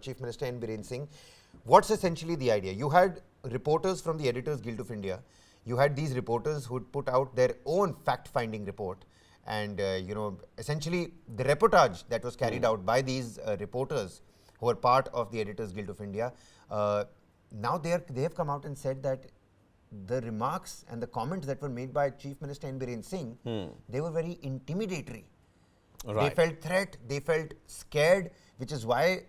Chief Minister N. Biren Singh. What's essentially the idea? You had reporters from the Editors Guild of India. You had these reporters who put out their own fact-finding report. And, essentially the reportage that was carried out by these reporters who are part of the Editors Guild of India, now they have come out and said that the remarks and the comments that were made by Chief Minister N. Biren Singh, they were very intimidatory. Right. They felt threat, they felt scared, which is why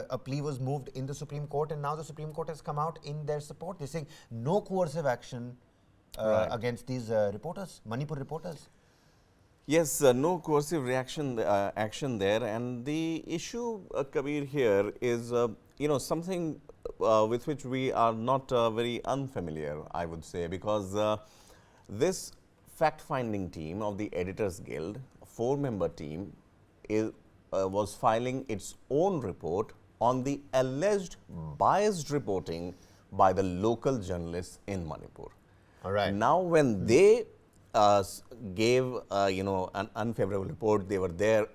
a plea was moved in the Supreme Court, and now the Supreme Court has come out in their support. They're saying no coercive action against these reporters, Manipur reporters. Yes, no coercive action there, and the issue, Kabir, here is something with which we are not very unfamiliar, I would say, because this fact-finding team of the Editors Guild, a 4-member team, was filing its own report on the alleged biased reporting by the local journalists in Manipur. All right. Now, when they gave an unfavorable report, they were there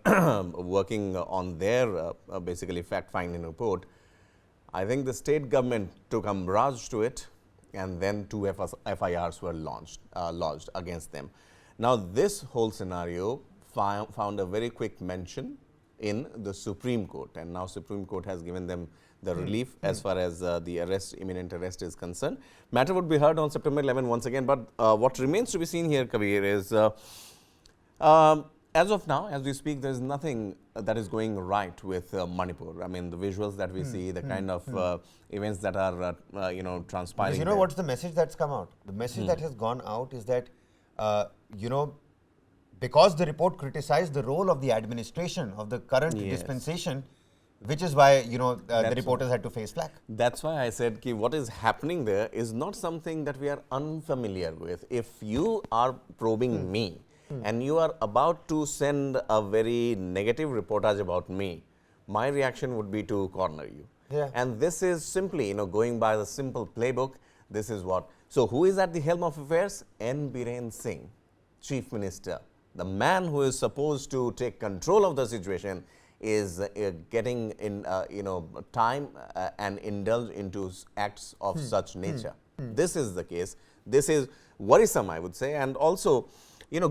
working on their basically fact-finding report. I think the state government took umbrage to it, and then 2 FIRs were lodged against them. Now, this whole scenario found a very quick mention in the Supreme Court, and now Supreme Court has given them the relief as far as the imminent arrest is concerned. Matter would be heard on September 11 once again, but what remains to be seen here, Kabir, is as of now, as we speak, there is nothing that is going right with Manipur. I mean, the visuals that we see, the kind of events that are, transpiring. Because you know what's the message that's come out? The message that has gone out is that, because the report criticized the role of the administration of the current dispensation, which is why, the reporters had to face flack. That's why I said ki what is happening there is not something that we are unfamiliar with. If you are probing me, and you are about to send a very negative reportage about me, my reaction would be to corner you. Yeah. And this is simply, going by the simple playbook, this is what. So, who is at the helm of affairs? N. Biren Singh, Chief Minister. The man who is supposed to take control of the situation is getting in, time and indulge into acts of such nature. This is the case. This is worrisome, I would say, and also,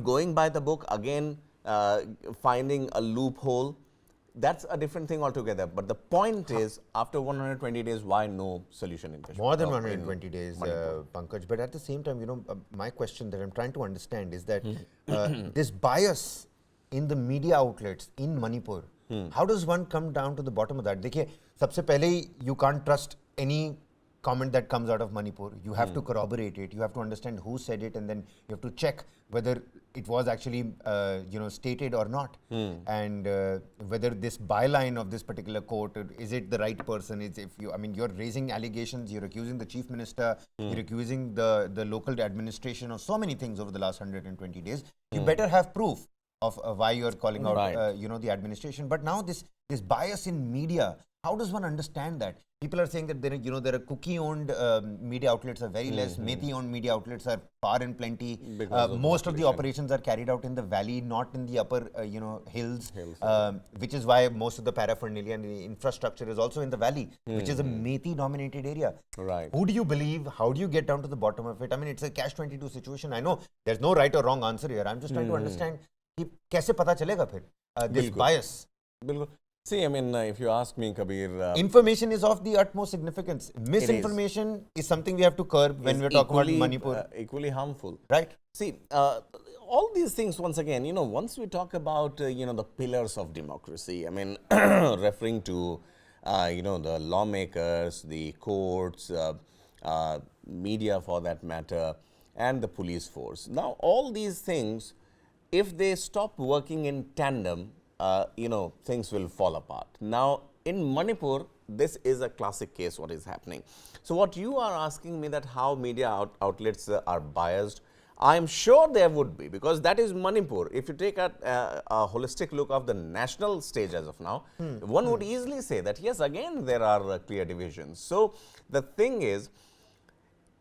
going by the book, again, finding a loophole, that's a different thing altogether. But the point is, after 120 days, why no solution in Kashmir? More than 120 days, Pankaj. But at the same time, my question that I'm trying to understand is that this bias in the media outlets in Manipur, how does one come down to the bottom of that? Dekhiye, sabse pehle, you can't trust any comment that comes out of Manipur. You have to corroborate it. You have to understand who said it, and then you have to check whether it was actually, stated or not, and whether this byline of this particular court, is it the right person? You're raising allegations. You're accusing the chief minister. You're accusing the local administration of so many things over the last 120 days. You better have proof of why you're calling out, the administration. But now this bias in media. How does one understand that? People are saying that there are cookie-owned media outlets are very less, Methi-owned media outlets are far and plenty. Most of the operations are carried out in the valley, not in the upper, hills, which is why most of the paraphernalia and the infrastructure is also in the valley, which is a Methi-dominated area. Right. Who do you believe? How do you get down to the bottom of it? I mean, it's a catch-22 situation. I know there's no right or wrong answer here. I'm just trying to understand कैसे पता चलेगा फिर this bias. Bilkul. See, if you ask me, Kabir... information is of the utmost significance. Misinformation is something we have to curb when we're talking about Manipur. Equally harmful. Right. See, all these things, once again, once we talk about, the pillars of democracy, referring to, the lawmakers, the courts, media for that matter, and the police force. Now, all these things, if they stop working in tandem, things will fall apart. Now, in Manipur, this is a classic case what is happening. So, what you are asking me that how media outlets are biased, I am sure there would be, because that is Manipur. If you take a holistic look of the national stage as of now, one would easily say that, yes, again, there are clear divisions. So, the thing is,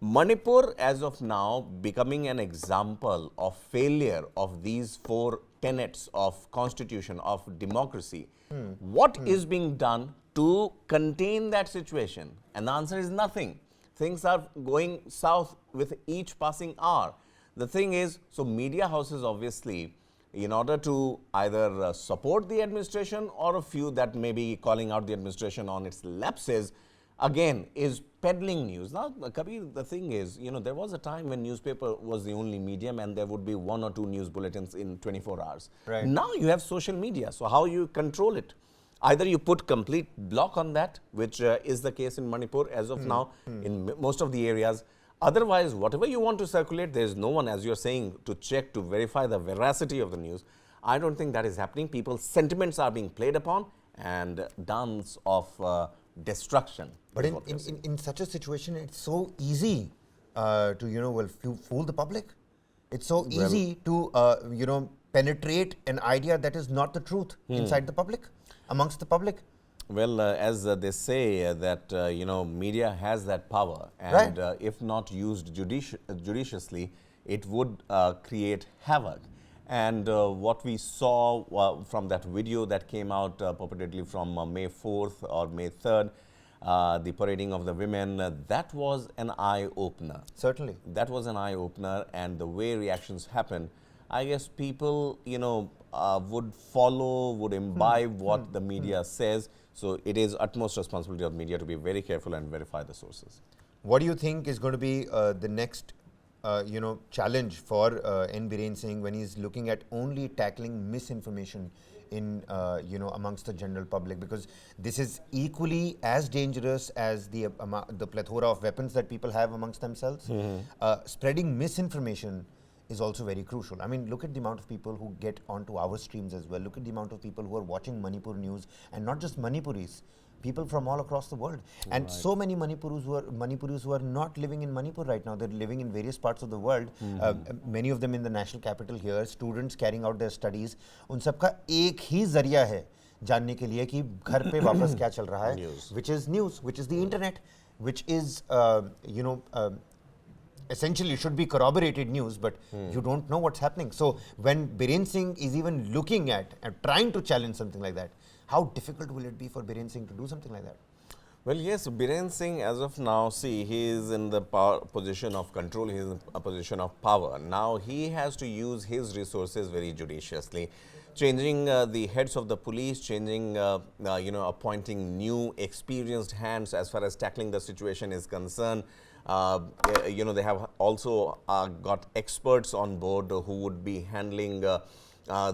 Manipur as of now becoming an example of failure of these 4 tenets of constitution of democracy. What is being done to contain that situation? And the answer is nothing. Things are going south with each passing hour. The thing is, so media houses obviously, in order to either support the administration or a few that may be calling out the administration on its lapses, again, is peddling news. Now, Kabir, the thing is, there was a time when newspaper was the only medium and there would be 1 or 2 news bulletins in 24 hours. Right. Now you have social media. So how you control it? Either you put complete block on that, which is the case in Manipur as of now in most of the areas. Otherwise, whatever you want to circulate, there is no one, as you're saying, to check, to verify the veracity of the news. I don't think that is happening. People's sentiments are being played upon and dance of destruction. But in such a situation, it's so easy to fool the public. It's so easy to penetrate an idea that is not the truth inside the public, amongst the public. Well, as they say that media has that power, and Right. If not used judiciously, it would create havoc. And what we saw from that video that came out purportedly from May 4th or May 3rd, the parading of the women, that was an eye-opener. Certainly. That was an eye-opener, and the way reactions happened, I guess people, would follow, would imbibe what the media says. So it is utmost responsibility of media to be very careful and verify the sources. What do you think is going to be the next, challenge for N. Biren Singh when he's looking at only tackling misinformation in, amongst the general public? Because this is equally as dangerous as the plethora of weapons that people have amongst themselves. Spreading misinformation is also very crucial. I mean, look at the amount of people who get onto our streams as well. Look at the amount of people who are watching Manipur news, and not just Manipuris, people from all across the world. And so many Manipuris who are not living in Manipur right now. They're living in various parts of the world. Many of them in the national capital here. Students carrying out their studies. उन सबका एक ही जरिया है जानने के लिए कि घर पे वापस क्या चल रहा है. Which is news, which is the internet, which is essentially should be corroborated news, but you don't know what's happening. So when Biren Singh is even looking at and trying to challenge something like that, how difficult will it be for Biren Singh to do something like that? Well, yes, Biren Singh, as of now, see, he is in the position of control, he is in a position of power. Now he has to use his resources very judiciously, changing the heads of the police, changing, appointing new experienced hands as far as tackling the situation is concerned. They have also got experts on board who would be handling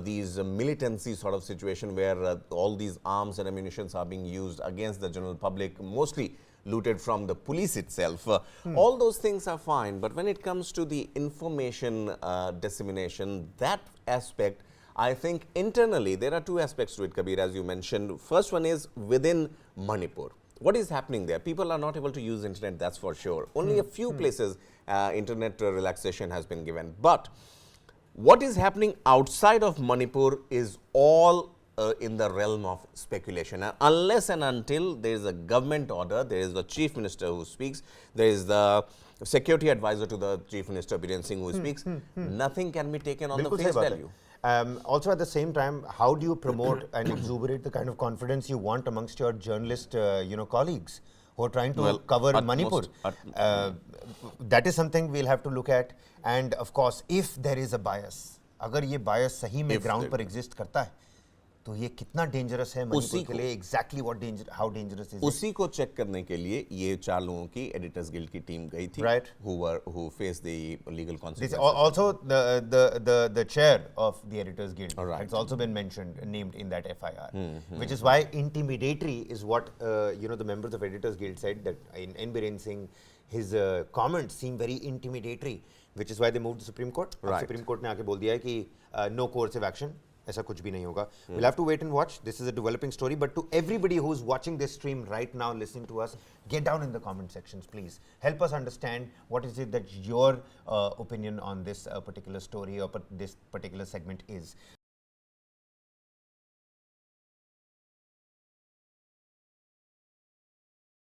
these militancy sort of situation where all these arms and ammunitions are being used against the general public, mostly looted from the police itself. All those things are fine, but when it comes to the information dissemination, that aspect, I think internally there are 2 aspects to it, Kabir, as you mentioned. First one is within Manipur. What is happening there? People are not able to use internet, that's for sure. Only a few places internet relaxation has been given. But what is happening outside of Manipur is all in the realm of speculation. Unless and until there is a government order, there is the chief minister who speaks, there is the security advisor to the chief minister, Biren Singh, who speaks, nothing can be taken on the face value. Also, at the same time, how do you promote and exuberate the kind of confidence you want amongst your journalist, colleagues who are trying to cover Manipur? That is something we'll have to look at. And of course, if there is a bias, अगर ये bias सही में ground पर exist करता है, तो ये कितना dangerous है मणिपुर के लिए? Exactly how dangerous is it? उसी को चेक करने के लिए ये 4 लोगों की एडिटर्स गिल्ड की टीम गई थी, right, who faced the legal consequences. Also, the chair of the Editors Guild has also been named in that FIR, which is why intimidatory is what the members of Editors Guild said, that in N. Biren Singh, his comments seem very intimidatory, which is why they moved to the Supreme Court. Supreme Court ने आके बोल दिया है कि no coercive action. ऐसा कुछ भी नहीं होगा. We'll have to wait and watch. This is a developing story. But to everybody who's watching this stream right now, listening to us, get down in the comment sections, please. Help us understand what is it that your opinion on this particular story or this particular segment is.